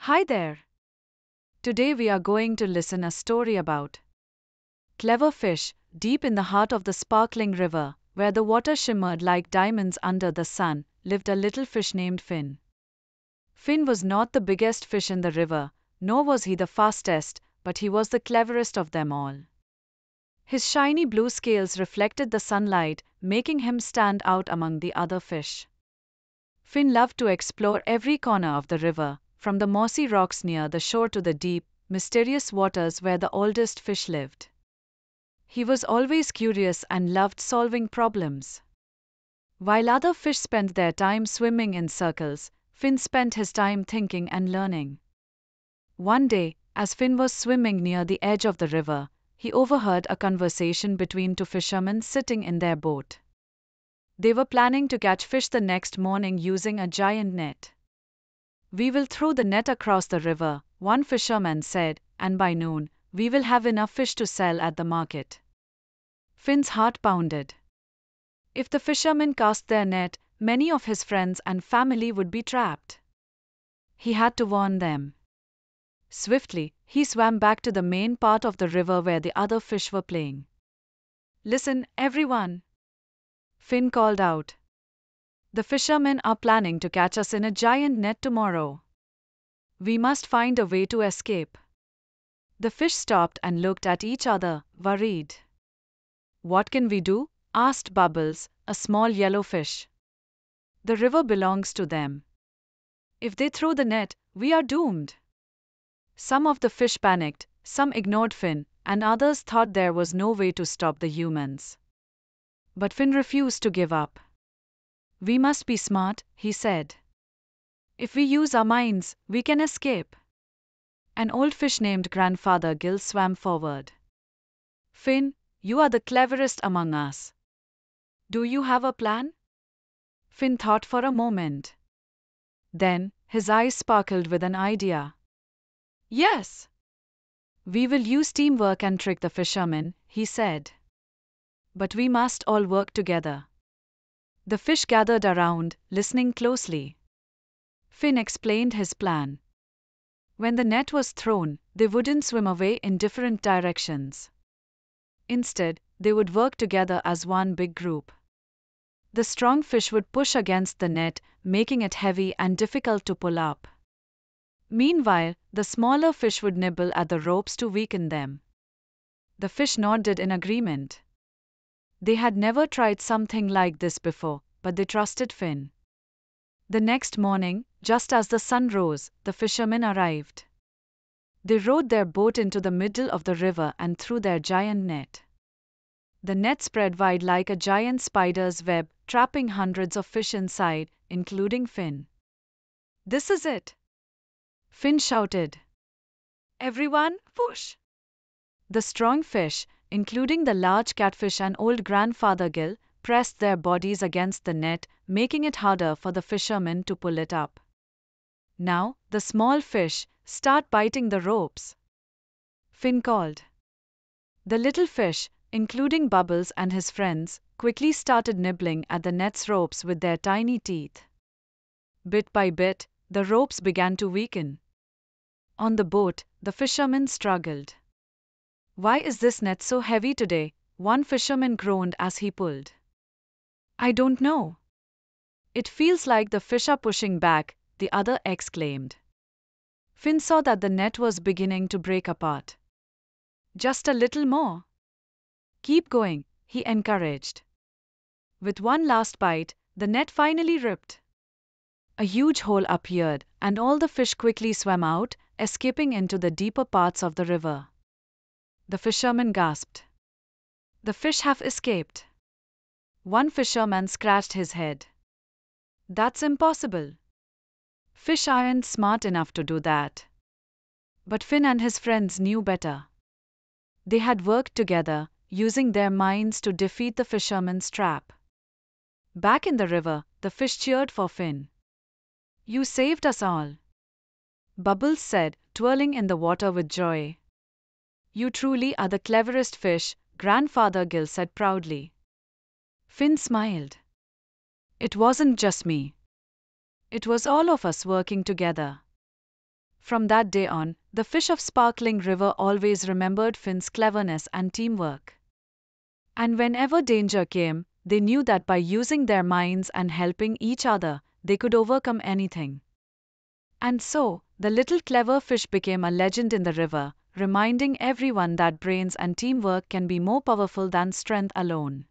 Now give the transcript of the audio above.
Hi there. Today we are going to listen a story about clever fish deep in the heart of the sparkling river, where the water shimmered like diamonds under the sun, lived a little fish named Finn. Finn was not the biggest fish in the river, nor was he the fastest, but he was the cleverest of them all. His shiny blue scales reflected the sunlight, making him stand out among the other fish. Finn loved to explore every corner of the river, from the mossy rocks near the shore to the deep, mysterious waters where the oldest fish lived. He was always curious and loved solving problems. While other fish spent their time swimming in circles, Finn spent his time thinking and learning. One day, as Finn was swimming near the edge of the river, he overheard a conversation between two fishermen sitting in their boat. They were planning to catch fish the next morning using a giant net. "We will throw the net across the river," one fisherman said, "and by noon, we will have enough fish to sell at the market." Finn's heart pounded. If the fishermen cast their net, many of his friends and family would be trapped. He had to warn them. Swiftly, he swam back to the main part of the river where the other fish were playing. "Listen, everyone," Finn called out. "The fishermen are planning to catch us in a giant net tomorrow. We must find a way to escape." The fish stopped and looked at each other, worried. "What can we do?" asked Bubbles, a small yellow fish. "The river belongs to them. If they throw the net, we are doomed." Some of the fish panicked, some ignored Finn, and others thought there was no way to stop the humans. But Finn refused to give up. "We must be smart," he said. "If we use our minds, we can escape." An old fish named Grandfather Gill swam forward. "Finn, you are the cleverest among us. Do you have a plan?" Finn thought for a moment. Then, his eyes sparkled with an idea. "Yes! We will use teamwork and trick the fishermen," he said. "But we must all work together." The fish gathered around, listening closely. Finn explained his plan. When the net was thrown, they wouldn't swim away in different directions. Instead, they would work together as one big group. The strong fish would push against the net, making it heavy and difficult to pull up. Meanwhile, the smaller fish would nibble at the ropes to weaken them. The fish nodded in agreement. They had never tried something like this before, but they trusted Finn. The next morning, just as the sun rose, the fishermen arrived. They rowed their boat into the middle of the river and threw their giant net. The net spread wide like a giant spider's web, trapping hundreds of fish inside, including Finn. "This is it!" Finn shouted. "Everyone, push!" The strong fish, including the large catfish and old Grandfather Gill, pressed their bodies against the net, making it harder for the fishermen to pull it up. "Now, the small fish, start biting the ropes," Finn called. The little fish, including Bubbles and his friends, quickly started nibbling at the net's ropes with their tiny teeth. Bit by bit, the ropes began to weaken. On the boat, the fishermen struggled. "Why is this net so heavy today?" one fisherman groaned as he pulled. "I don't know. It feels like the fish are pushing back," the other exclaimed. Finn saw that the net was beginning to break apart. "Just a little more. Keep going," he encouraged. With one last bite, the net finally ripped. A huge hole appeared, and all the fish quickly swam out, escaping into the deeper parts of the river. The fishermen gasped. "The fish have escaped." One fisherman scratched his head. "That's impossible. Fish aren't smart enough to do that." But Finn and his friends knew better. They had worked together, using their minds to defeat the fisherman's trap. Back in the river, the fish cheered for Finn. "You saved us all," Bubbles said, twirling in the water with joy. "You truly are the cleverest fish," Grandfather Gill said proudly. Finn smiled. "It wasn't just me. It was all of us working together." From that day on, the fish of Sparkling River always remembered Finn's cleverness and teamwork. And whenever danger came, they knew that by using their minds and helping each other, they could overcome anything. And so, the little clever fish became a legend in the river, reminding everyone that brains and teamwork can be more powerful than strength alone.